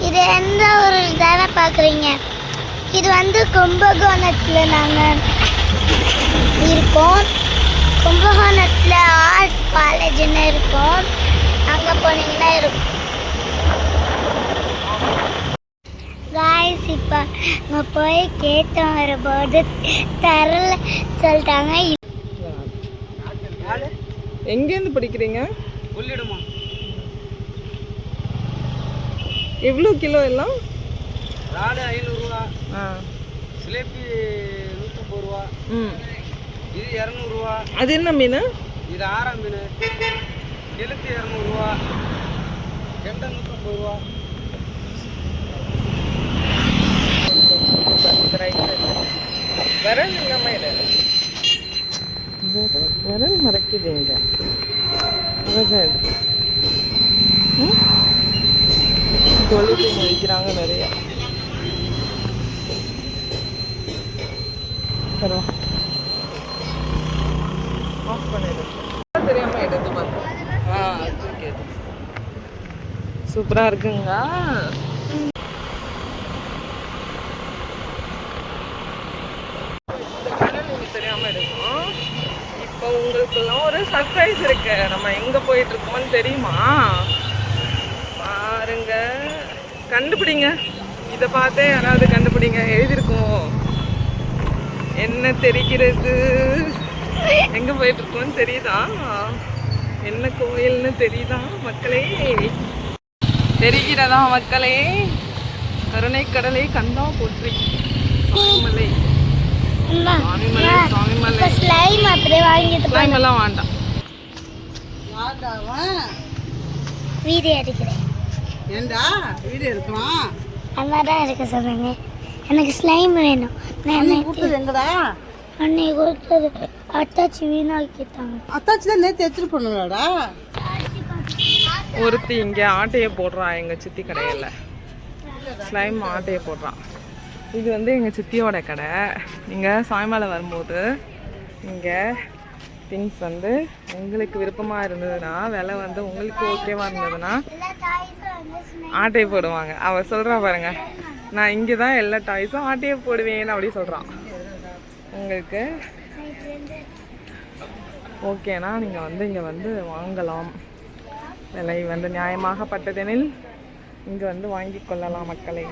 இது எந்த ஒரு தானே பார்க்குறீங்க? இது வந்து கும்பகோணத்தில் நாங்கள் இருக்கோம். கும்பகோணத்தில் ஆர்ட் காலேஜ்னு இருக்கோம். அங்கே போனீங்கன்னா இருக்கும். காய்ஸ் இப்போ அங்கே போய் கேட்டு வரும்போது தரல சொல்லிட்டாங்க. எங்கேருந்து படிக்கிறீங்க? எவ்வளோ கிலோ எல்லாம்? ராடு 500 ரூபா, ஆ, சிலேபி 150 ரூபா, இது 200 ரூபா. அது என்ன மீன்? இது ஆறாம் மீன். கெளுத்தி 200 ரூபா, கெண்டை 150 ரூபா. விரல் இல்லாம விரல் மறைக்குதுங்க. அழகாக தொழில் முடிக்கிறாங்க நிறைய. ஆஃப் பண்ணிடு. தெரியாம எடுத்து பார்த்தேன். சூப்பரா இருக்குங்க. தெரியாம எடுக்கும். இப்போ உங்களுக்கெல்லாம் ஒரு சர்ப்ரைஸ் இருக்கு. நம்ம எங்க போயிட்டு இருக்கோம்னு தெரியுமா? பாருங்க, கண்டுபிடிங்க. இதை பார்த்தே யாராவது கண்டுபிடிங்க. எழுதியிருக்கோம். என்ன தெரிகிறது? எங்க போயிட்டு இருக்கோம்னு தெரியுதா? என்ன கோயில்னு தெரியுதா மக்களே? தெரிகிறதா மக்களே? கருணை கடலை கந்தா போற்றி. சுவாமிமலை சுவாமிமலை சுவாமிமலை. ஸ்லைம் அப்படியே வாங்கிட்டு ஸ்லைம் எல்லாம் வேண்டாம். வீடியோ எடுக்கிறேன். ஏண்டா வீடியோ எடுக்கலாம்? அம்மா தான் எடுக்க சொன்னாங்க. எனக்கு ஸ்லைம் வேணும். நான் கொடுத்தது எங்கடா? அன்னை கொடுத்தது அத்தாச்சி வீணாக்கிட்டாங்க. அத்தாச்சி தான் நேற்று எடுத்துட்டு போனாடா. ஒருத்தி இங்க ஆட்டையை போடுறா. எங்க சித்தி கடையில ஸ்லைம் ஆட்டையை போடுறான். இது வந்து எங்க சித்தியோட கடை. நீங்க சாய்மலை வரும்போது இங்க திங்ஸ் வந்து உங்களுக்கு விருப்பமா இருந்ததுன்னா, விலை வந்து உங்களுக்கு ஓகேவா இருந்ததுன்னா ஆட்டையை போடுவாங்க. அவ சொல்றா பாருங்க, நான் இங்கே தான் எல்லா டாய்ஸும் ஆட்டையை போடுவேன்னு அப்படி சொல்றான். உங்களுக்கு ஓகேனா நீங்க வந்து இங்க வந்து வாங்கலாம். விலை வந்து நியாயமாகப்பட்டதெனில் இங்க வந்து வாங்கி கொள்ளலாம் மக்களே.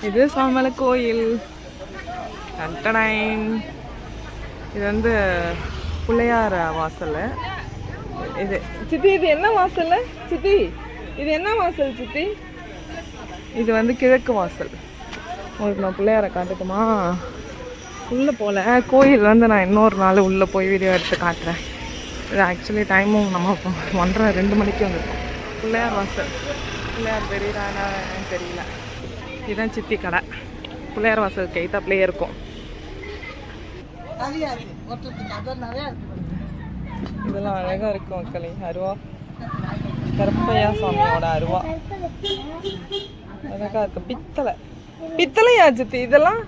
இது சாமலை கோயில். இது வந்து பிள்ளையார் வாசல். இது சித்தி, இது என்ன வாசல் சித்தி? இது என்ன வாசல் சித்தி? இது வந்து கிழக்கு வாசல். உங்களுக்கு நான் பிள்ளையாரை காட்டுக்குமா? உள்ளே போகல. கோயில் வந்து நான் இன்னொரு நாள் உள்ளே போய் வீடியோ எடுத்து காட்டுறேன். இது ஆக்சுவலி டைமும் நம்ம 1:30 2 மணிக்கு வந்துருக்கோம். பிள்ளையார் வாசல். பிள்ளையார் பெரியதானா தெரியல. இதுதான் சித்தி கடை. பிள்ளையார் வாசல் கைத்தாப்புலேயே இருக்கும். இதெல்லாம் அழகாக இருக்கும் மக்களே. அருவா, கருப்பையா சாமியோட அருவா அழகாக இருக்கு. பித்தளை. பித்தளையா சித்தி? இதெல்லாம்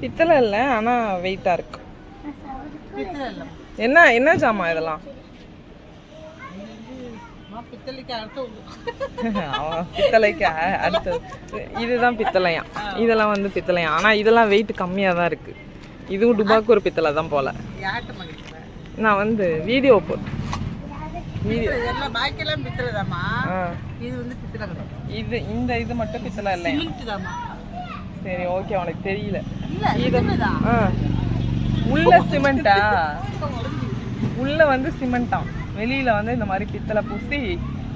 பித்தளை இல்லை, ஆனால் வெயிட்டாக இருக்கும். என்ன என்ன ஜாமா இதெல்லாம்? பித்தளைக்கு அடுத்தது இதுதான் பித்தளையா. இதெல்லாம் வந்து பித்தளையா, ஆனால் இதெல்லாம் வெயிட் கம்மியாக தான் இருக்கு. இதுவும் டுபாக்கு ஒரு பித்தளை தான் போல. நான் வந்து வீடியோ போட்டேன். இது இந்த இது மட்டும் பித்தளை இல்லையா? சரி ஓகே, உனக்கு தெரியல. உள்ள சிமெண்டா? உள்ள வந்து சிமெண்டா, வெளியில வந்து இந்த மாதிரி பித்தளை பூசி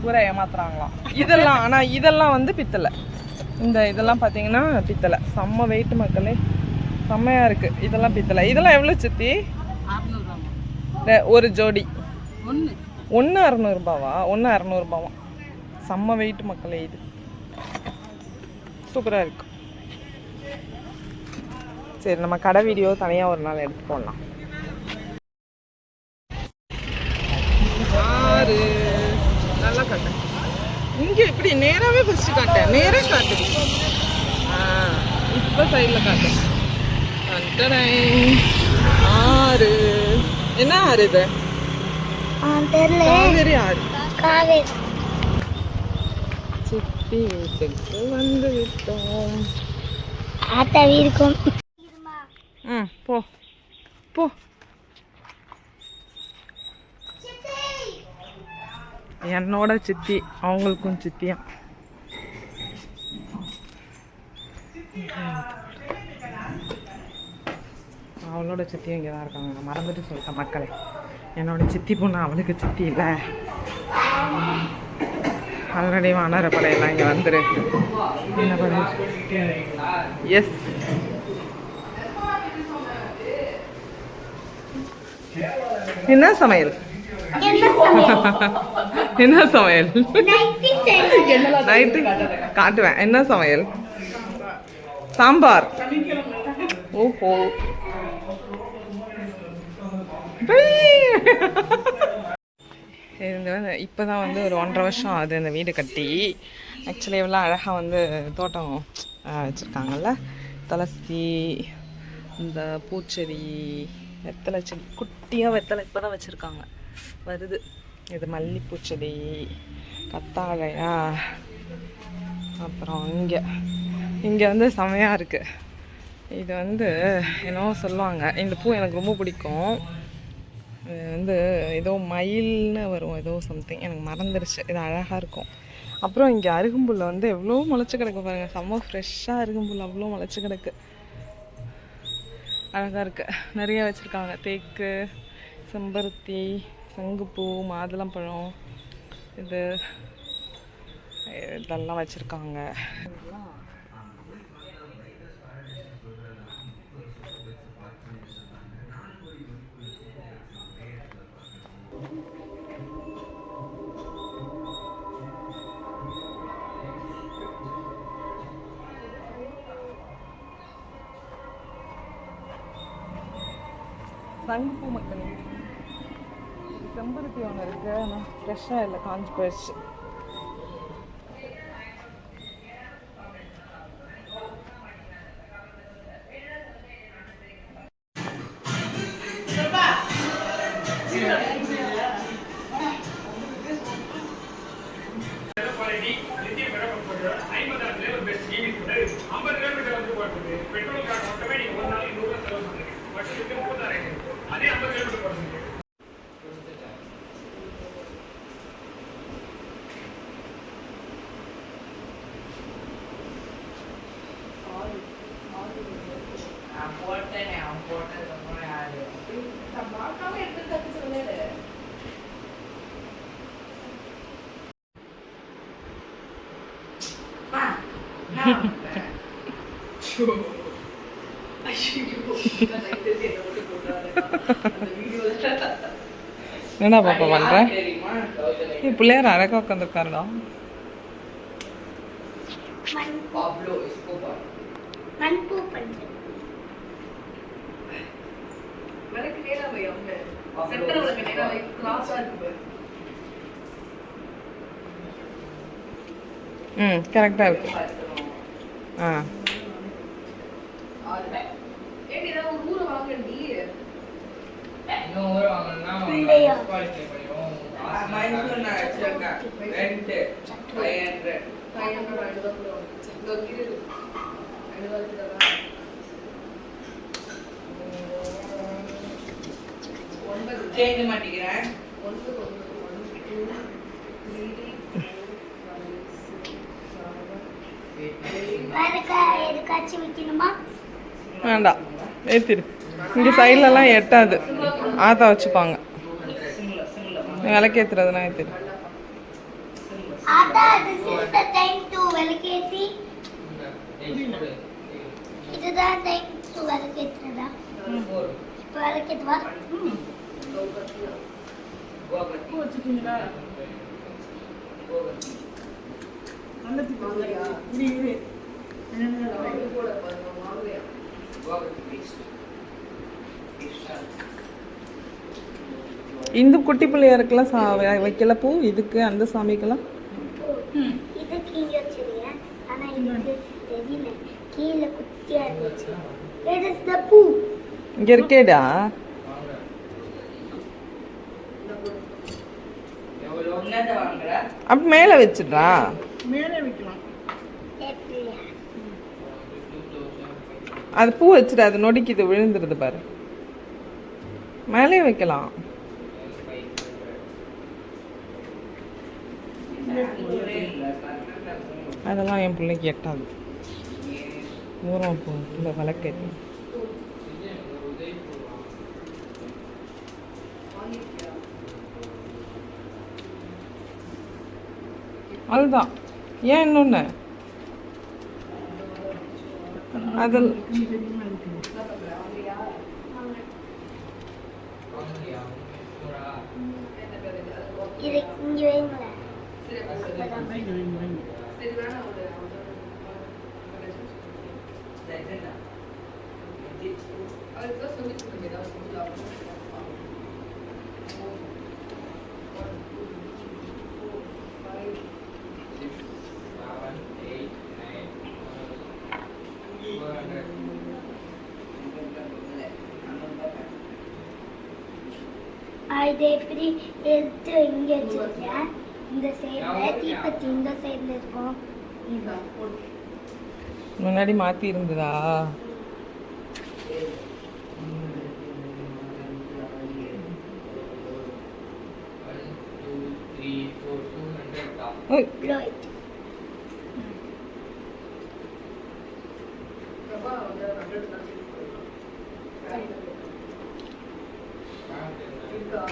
பூரா ஏமாத்துறாங்களாம். இதெல்லாம் ஆனா இதெல்லாம் வந்து பித்தளை. இந்த இதெல்லாம் பாத்தீங்கன்னா பித்தளை. செம்ம வெயிட் மக்களே, செம்மையா இருக்கு. இதெல்லாம் பித்தளை. இதெல்லாம் எவ்வளவு சித்தி? ஒரு ஜோடி ஒன்று 600 ரூபாவா? 600 ரூபாவா? செம்ம வெயிட் மக்களே. இது சூப்பரா இருக்கு. சரி, நம்ம கடை வீடியோ தனியாக ஒரு நாள் எடுத்து போடலாம். ஆறு நல்லா காட்டேன். இங்கே இப்படி நேராகவே ஃபஸ்ட்டு காட்டேன். நேராக காட்டுது. இப்போ சைடில் காட்டேன். ஆறு. என்ன ஆறு இது? தெரியல. காவேரி ஆறு. காவேரி. சித்தி வீட்டுக்கு வந்து விட்டோம். ஆத்தா இருக்கும். ம், போ போ. என்னோட சித்தி, அவங்களுக்கும் சித்தியா. அவளோட சித்தியும் இங்கே தான் இருக்காங்க. நான் மறந்துட்டு சொல்லிட்டேன் மக்களே. என்னோட சித்தி பொண்ணு அவளுக்கு சித்தி இல்லை. ஆல்ரெடி வானர படையெல்லாம் இங்கே வந்துரு. என்ன பண்ணிட்டு? எஸ். என்ன சமையல்? என்ன சமையல்? நைட்டு காட்டுவேன். என்ன சமையல்? சாம்பார். ஓஹோ, இது வந்து இப்போ தான் வந்து ஒரு 1.5 வருஷம் ஆகுது இந்த வீடு கட்டி. ஆக்சுவலி எவ்வளோ அழகாக வந்து தோட்டம் வச்சுருக்காங்கல்ல. துளசி, இந்த பூச்செடி, வெத்தலை செடி, குட்டியாக வெத்தலை இப்போ தான் வச்சுருக்காங்க, வருது. இது மல்லிப்பூச்செடி, கத்தாழையா. அப்புறம் இங்கே வந்து செமையாக இருக்குது. இது வந்து என்னவோ சொல்லுவாங்க, இந்த பூ எனக்கு ரொம்ப பிடிக்கும். இது வந்து ஏதோ மயில்னு வரும், ஏதோ சம்திங், எனக்கு மறந்துடுச்சு. இது அழகாக இருக்கும். அப்புறம் இங்கே அருகம்புல் வந்து எவ்வளோ முளைச்சி கிடக்கு பாருங்கள். செம்ம ஃப்ரெஷ்ஷாக அருகம்புல் அவ்வளோ முளைச்சி கிடக்கு, அழகாக இருக்குது. நிறைய வச்சுருக்காங்க. தேக்கு, செம்பருத்தி, சங்குப்பூ, மாதுளம்பழம், இதெல்லாம் வச்சுருக்காங்க. சங்குப்பூ மக்களே, செம்பருத்தி ஒன்று இருக்குது, ஆனால் ஃப்ரெஷ்ஷாக இல்லை, காஞ்சி போயிடுச்சு. என்னடா பாப்பா பண்ற? பிள்ளையார் அழகா உட்காந்துருக்காருடா. ம், கரெக்டாக இருக்கு. ஆ, வேண்டாம், ஏற்றிடு. இங்கே சைட்லலாம் எட்டாது, ஆத்தா வச்சுப்பாங்க. விளக்கேற்றுறதுனா ஏற்றிடு. இதுதான் டைம் டு விளக்கேற்றுறதா? இப்போ விளக்கேற்றுவா. இந்த குட்டி பிள்ளையாருக்கெல்லாம் வைக்கல பூ, இதுக்கு அந்த சாமிக்கெல்லாம் இதுக்கு இங்கே வச்சிருக்கேன், ஆனால் இதுக்கு தெரியல, கீழே குட்டியாக இருந்துச்சு. Where is the பூ? இங்கே இருக்கேடா. அப்ப மேலே வச்சிடுறா. மேலே வைக்கலாம். எப்படியா? அது பூ வச்சுட்டு அது நொடிக்குது விழுந்துருது பாரு. மேலே வைக்கலாம். அதெல்லாம் என் பிள்ளைக்கு எட்டாது. ஊரம் போ இல்லை விளக்கேற்று. அதுதான் ஏன் இன்னொன்று அதில் இது இங்க வைங்களேன். இது எப்படி எடுத்து இங்க வச்சிருக்கேன். இந்த சைடுல தீப்பத்தி இந்த சைடுல இருக்கும். முன்னாடி மாற்றி இருந்ததா?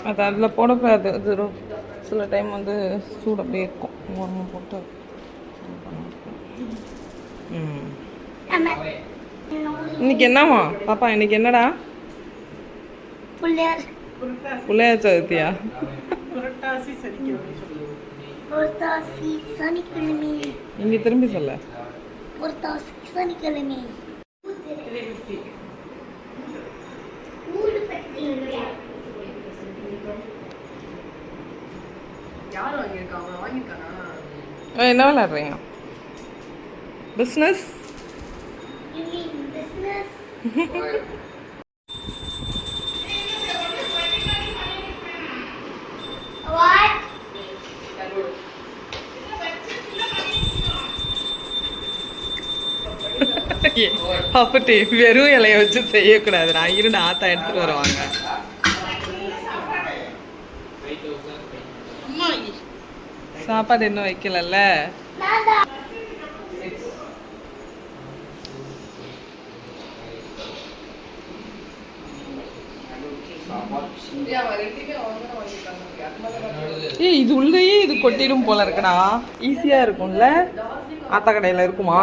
அது அதில் போடக்கூடாது. அது சில டைம் வந்து சூடு அப்படியே இருக்கும். உரம் போட்டு இன்னைக்கு என்னம்மா பாப்பா? இன்னைக்கு என்னடா? பிள்ளையார் சதுர்த்தியா? புரட்டாசி சனிக்கிழமை. இங்கே திரும்பி சொல்ல. புரட்டாசி சனிக்கிழமை. என்ன விளையாடுறீங்க? பிஸ்னஸ் அப்படி வெறும் இலைய வச்சு செய்யக்கூடாதுடா. இருண்டு ஆத்தா எடுத்துட்டு வருவாங்க. சாப்பாடு இன்னும் வைக்கலல்ல. ஏய் இது உள்ளேயே இது கொட்டிடும் போல இருக்குடா. ஈஸியா இருக்கும்ல. ஆத்தா கடையில இருக்குமா?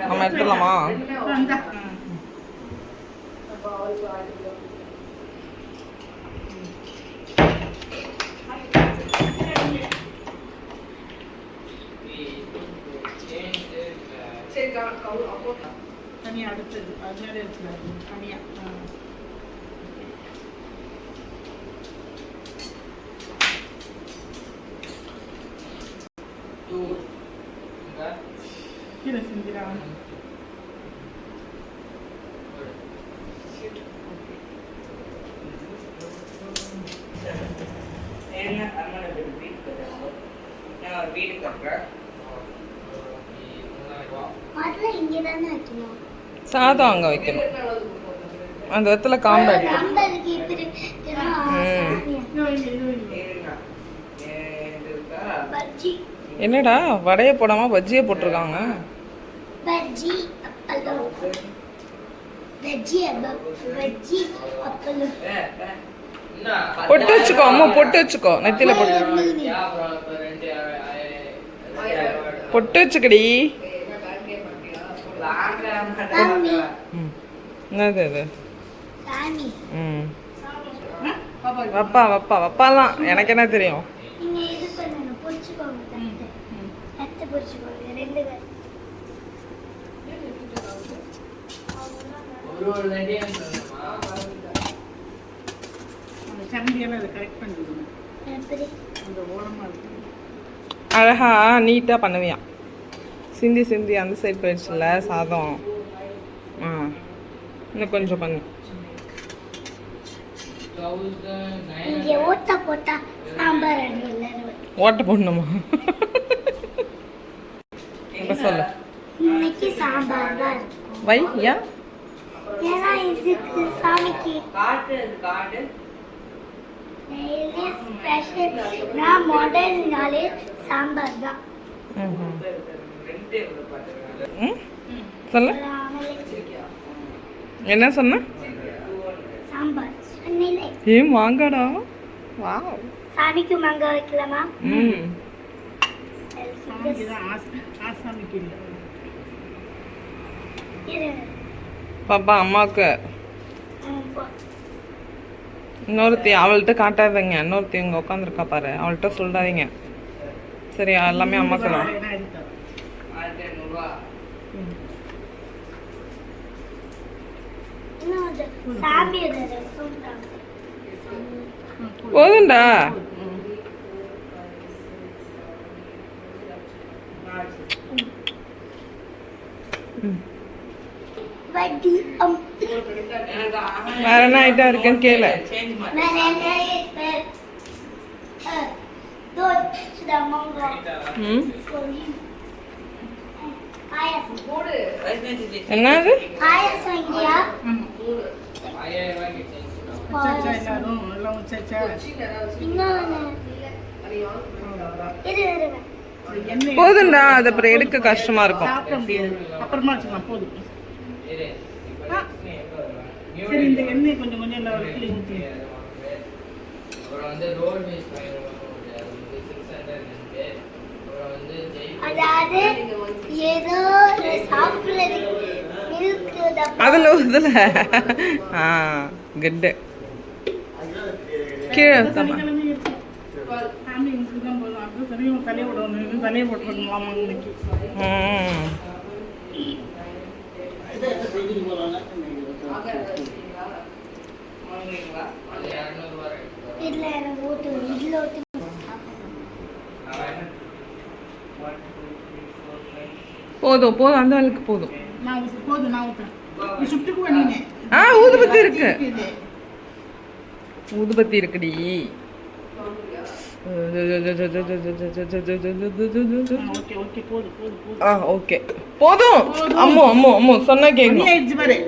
நம்ம எடுத்துடலாமா? தனியாக அடுத்தது அதனால எடுத்துக்காது தனியாக. கீழே செஞ்சிடாம வீடு கட்டுறேன். சாதம் அங்கே வைக்கணும். அந்த இடத்துல காம்பேட். என்னடா வடையை போடாம பஜ்ஜியை போட்டிருக்காங்க. பொட்டு வச்சுக்கோ அம்மா, பொட்டு வச்சுக்கோ. நெத்தியில பொட்டு பொட்டு வச்சுக்கடி. என்னது அது? வப்பா வப்பா வப்பாலாம் எனக்கு என்ன தெரியும். அழகா நீட்டாக பண்ணுவியான். சிந்தி சிந்தி அந்த சைடு போயிடுச்சுல சாதம். இன்னும் கொஞ்சம் பண்ணு. ஓட்டை போடணுமா? சாம்பார் தான் இருக்கும். வை ஏன் ஏன்னா இதுக்கு சாமிக்கு காட்டு காடு டெய்லி ஸ்பெஷல். நான் மாடர்னாலே சாம்பார் தான். சொல்ல என்ன சொன்ன சாம்பார் சொன்னிலே. ஏன் மாங்காடா வா சாமிக்கு மாங்காய் வைக்கலாமா? சாமிக்கு தான் ஆசாமிக்கு இல்லை. இரு. பாப்பா அம்மாவுக்கு போ. இன்னொருத்தி அவள்கிட்ட காட்டாதீங்க. இன்னொருத்தி இங்கே உட்காந்துருக்கா பாரு, அவள்கிட்ட சொல்லாதீங்க சரியா? எல்லாமே அம்மா சொல்லலாம். நான் எடுத்தேன். 1500 ரூபா. இன்னும் அது சாமியோட ரசம் தான். போதும்டா. வட்டி வேற என்ன ஐட்டம் இருக்குன்னு கேளு. ம் என்னது? பாயசம் இல்லையா? வச்சாச்சா எல்லாரும்? எல்லாம் வச்சாச்சா? இன்னொன்னு இரு. எண்ணெய் போதும்டா, அது அப்புறம் எடுக்க கஷ்டமா இருக்கும். சாப்பிட முடியாது. அப்புறமா வச்சுக்கலாம். போதும். சரி, இந்த எண்ணெய் கொஞ்சம் கொஞ்சம் எல்லாம் இடத்துல ஊற்றி. அப்புறம் வந்து ரோல் மிஸ் பண்ணிடுவோம். 600 இருக்கு. அப்புறம் வந்து அதாவது ஏதோ சாப்பிடுறது மில்க் அதுல இதுல குட் கீழே தம்மா. சனிக்கிழமை இருக்கு. சாமி இருக்கு தான் போதும். அது சனியும் தலையை விடணும். தலையை போட்டுருக்கலாமா இன்னைக்கு? வாங்குறீங்களா? அது 200 ரூபா இருக்கு. இல்ல எனக்கு ஊத்து இதுல ஊத்து. போதும் போதும், அந்த அளவுக்கு போதும். நான் ஊத்து. போதும், நான் ஊத்துறேன். நீ சுட்டுக்கு பண்ணீங்க. ஊதுபத்தி இருக்கு. இது. ஊதுபத்தி இருக்குடி. ஓகே ஓகே போதும் போதும் போதும். ஓகே போதும். அம்மு அம்மு அம்மு சொன்னா மணி கேட்கணும். ஆயிடுச்சு பாரு.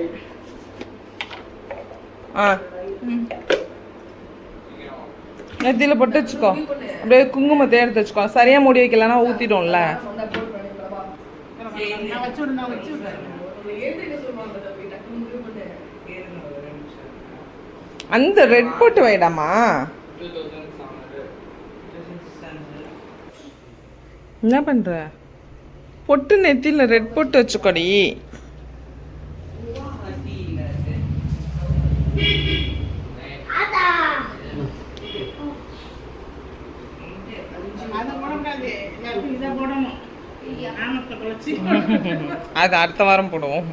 நெத்தியில போட்டு வச்சுக்கோ. அப்படியே குங்குமத்தை எடுத்து வச்சுக்கோ. சரியா மூடி வைக்கலன்னா ஊத்திடும்ல. நான் வச்சு விடு. நான் வச்சு விடுறேன். அந்த ரெட் போட்டு வைடாமா. 2700. என்ன பண்ற? பொட்டு நெத்தியில ரெட் போட்டு வச்சுக்கோடி. அதா அதை போடக்கூடாது. எல்லாருக்கும் இதை போடணும். ஆமத்தை குழச்சி. அது அடுத்த வாரம் போடுவோம்.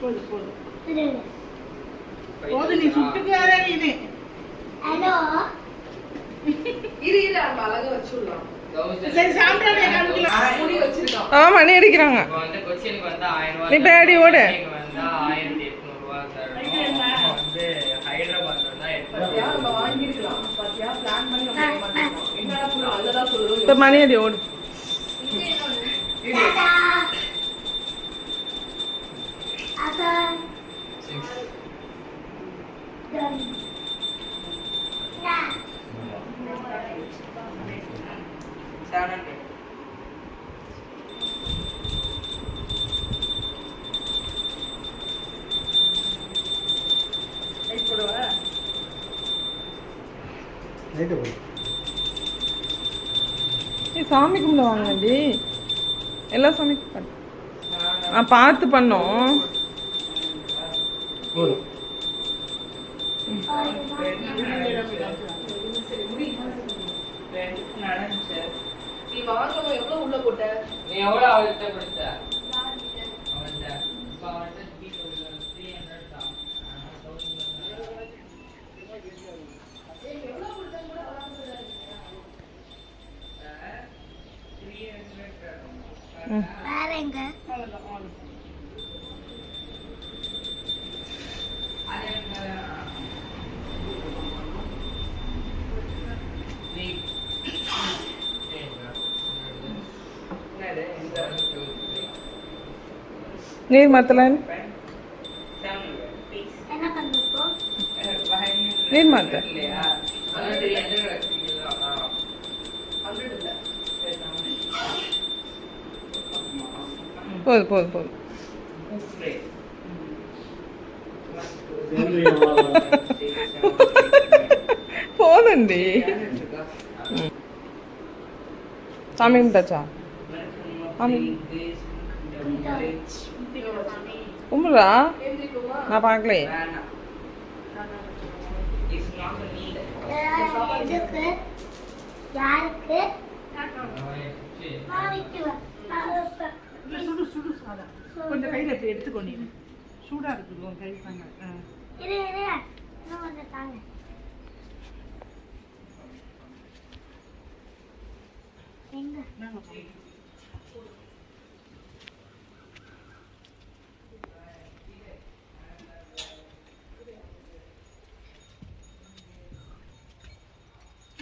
போதும் போதும் இரு. போதும். நீ சுட்டுக்காத இது. ஹலோ சரி, சாம்பிராணியை காமிக்கலாம். மணி அடிக்கிறாங்க. இப்போ வந்து கொச்சினுக்கு வந்து 1000 ரூபா. நீ பேடி ஓடு. சென்னைக்கு வந்தா 1800 ரூபா தரணும். அப்போ வந்து ஹைதராபாத் வந்தா 800 ரூபா. இப்ப மணி அடி ஓடு. தாத்தா அதா 6. டன் நா 700. சாமி கும்பிட வாங்கடி. எல்லா சாமிக்கு பண்ண பார்த்து பண்ணோம். நீ வாங்கணும். எவ்வளவு உள்ள போட்ட? நீ எவ்வளவு அவள்கிட்ட கொடுத்த? அவள்கிட்ட இப்போ அவள்கிட்ட 300 தான். வேற எங்க? நீர் மாத்தல என்ன பண்ணுப்போ நீர் மாத்த போதும் போதும் போதும் போதுண்டி சாமி கும்பிட்டாச்சா சாமி கும்பிடுறா நான் பார்க்கலையே எதுக்கு யாருக்கு சுடு சுடு சாதம் கொஞ்சம் கையில் எடுத்து எடுத்துக்கொண்டு சூடாக இருக்குது உன் கை தாங்க இரு இரு இன்னும் கொஞ்சம் தாங்க எங்க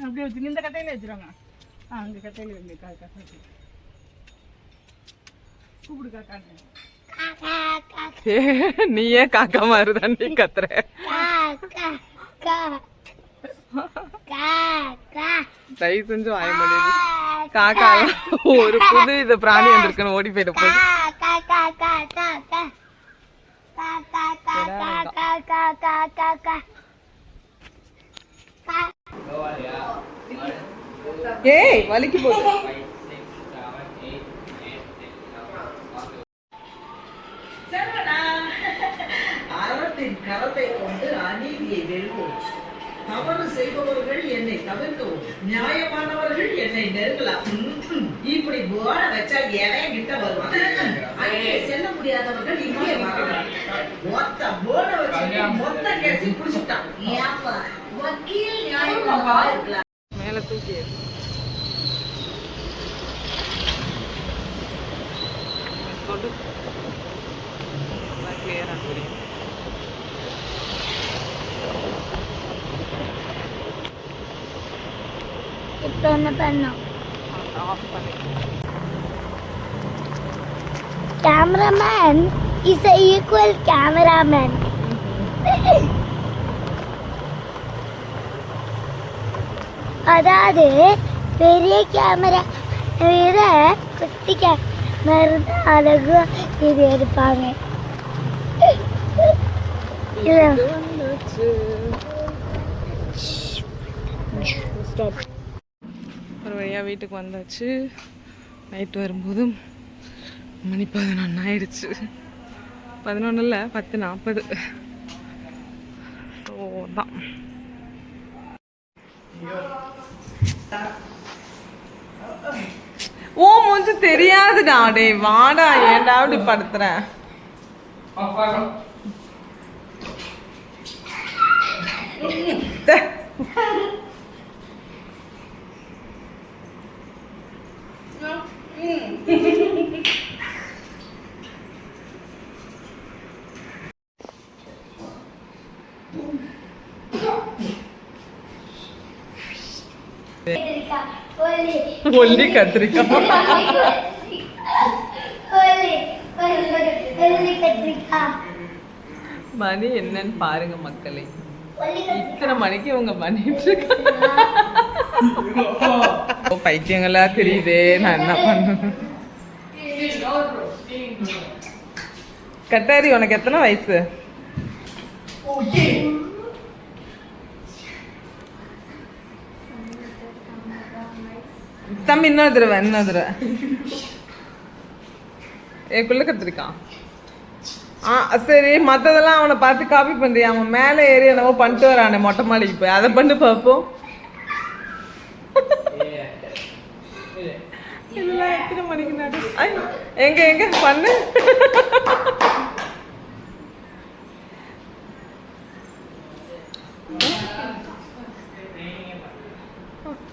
அப்படியே வச்சு இந்த கட்டையில வச்சுருவாங்க அங்கே கட்டையில வைங்க காக்கா கூப்பிடு காக்கான்னு நீயே காக்கா மாதிரிதான் நீ கத்துற தயவு செஞ்சு வாய முடியுது காக்கா ஒரு புது இது பிராணி வந்திருக்குன்னு ஓடி போயிட போகுது ஏய் வலிக்கு போகுது அறத்தின் கரத்தை கொண்டு அநீதியை வெல்வோம். தவறு செய்பவர்கள் என்னை தவிர்க்கவும், நியாயமானவர்கள் என்னை நெருங்கலாம். இப்படி போன வச்சா எவன் கிட்ட வருவான்? அங்கே செல்ல முடியாதவர்கள் இங்கே வரலாம். மொத்த போன வச்சு மொத்த கேசி புடிச்சுட்டான். ஏப்பா வக்கீல் நியாயமாக இருக்கலாம். மேல தூக்கி கொண்டு கிளியரா தெரியும். இப்போ என்ன பண்ணோம் கேமராமேன் இஸ் ஈக்குவல் கேமராமேன் அதாவது பெரிய கேமரா விட குட்டி கேமரா தான் அழகா இது எடுப்பாங்க ஒரு வழியாக வீட்டுக்கு வந்தாச்சு. நைட்டு வரும்போதும் மணி 11 ஆயிடுச்சு. 11 இல்லை 10:40. ஸோ தான் ஓ மூஞ்சி தெரியாதுடா. டே வாடா, ஏன்டா அப்படி படுத்துறேன். ஒல்லி கத்திரிக்காய் மணி என்னன்னு பாருங்க மக்களே. இத்தனை மணிக்கு இவங்க பண்ணிட்டு இருக்காங்க. பைத்தியங்களா தெரியுதே, நான் என்ன பண்ண. கட்டாரி உனக்கு எத்தனை வயசு? தம்பி இன்னொரு தடவை குள்ள கத்திரிக்கான். சரி, மற்றதெல்லாம் அவனை பார்த்து காப்பி பண்றியா? அவன் மேலே ஏறி என்னவோ பண்ணிட்டு வரானே மொட்டை மாடிக்கு போய், அதை பண்ணி பார்ப்போம். இதெல்லாம் எத்தனை மணிக்கு நடு? எங்க எங்க பண்ணு.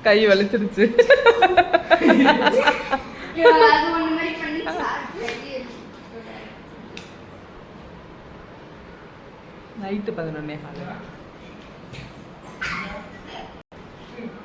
கை வலிச்சிருச்சு. நைட்டு 11:15.